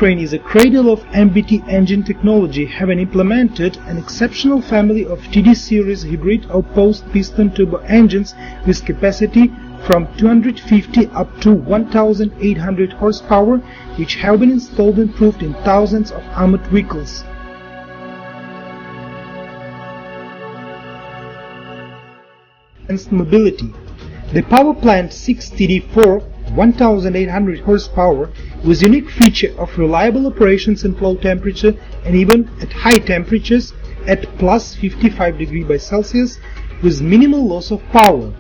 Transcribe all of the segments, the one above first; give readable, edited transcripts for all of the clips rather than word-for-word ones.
Ukraine is a cradle of MBT engine technology, having implemented an exceptional family of TD series hybrid outpost piston turbo engines with capacity from 250 up to 1,800 horsepower, which have been installed and proved in thousands of armored vehicles. Enhanced mobility. The power plant 6TD4 1,800 horsepower with unique feature of reliable operations in low temperature and even at high temperatures at plus 55 degrees by Celsius with minimal loss of power.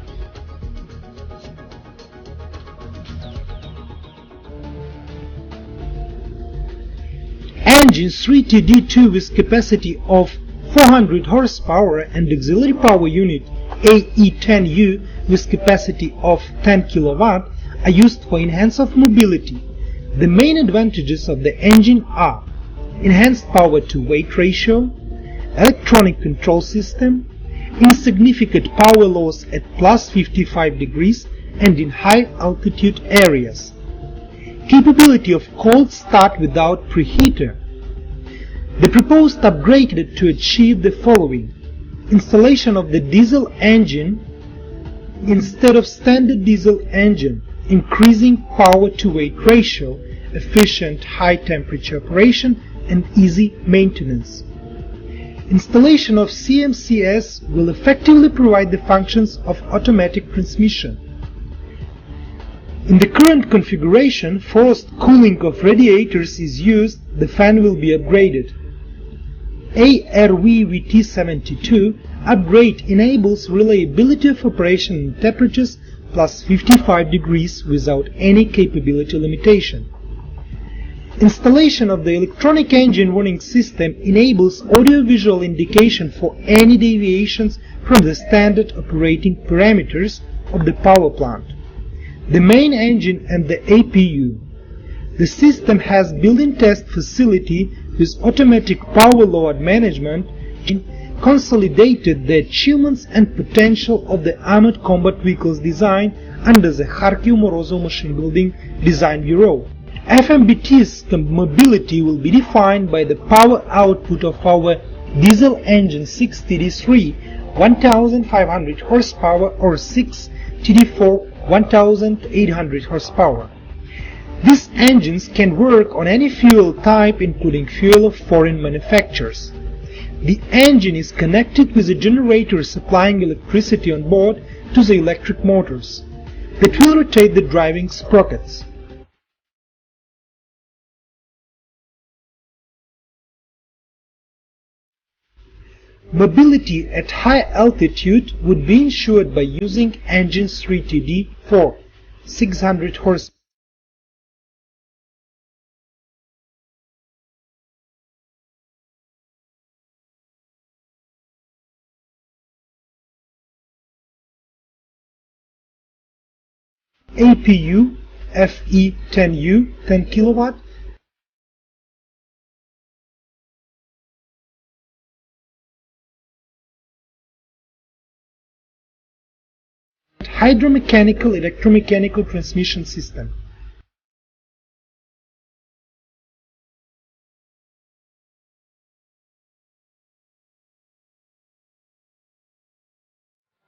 Engine 3TD2 with capacity of 400 horsepower and auxiliary power unit AE10U with capacity of 10 kW are used for enhanced mobility. The main advantages of the engine are enhanced power-to-weight ratio, electronic control system, insignificant power loss at plus 55 degrees and in high altitude areas, capability of cold start without preheater. The proposed upgrade is to achieve the following: installation of the diesel engine instead of standard diesel engine, increasing power-to-weight ratio, efficient high-temperature operation, and easy maintenance. Installation of CMCS will effectively provide the functions of automatic transmission. In the current configuration, forced cooling of radiators is used. The fan will be upgraded. ARV-VT72 upgrade enables reliability of operation in temperatures plus 55 degrees without any capability limitation. Installation of the electronic engine warning system enables audio-visual indication for any deviations from the standard operating parameters of the power plant, the main engine and the APU. The system has built-in test facility with automatic power load management and consolidated the achievements and potential of the Armored Combat Vehicles design under the Kharkiv-Morozov Machine Building Design Bureau. FMBT's mobility will be defined by the power output of our diesel engine 6TD3 1,500 horsepower or 6TD4 1,800 horsepower. These engines can work on any fuel type, including fuel of foreign manufacturers. The engine is connected with a generator supplying electricity on board to the electric motors that will rotate the driving sprockets. Mobility at high altitude would be ensured by using engine 3TD4 600 horsepower. APU FE10U 10 kW, hydromechanical electromechanical transmission system.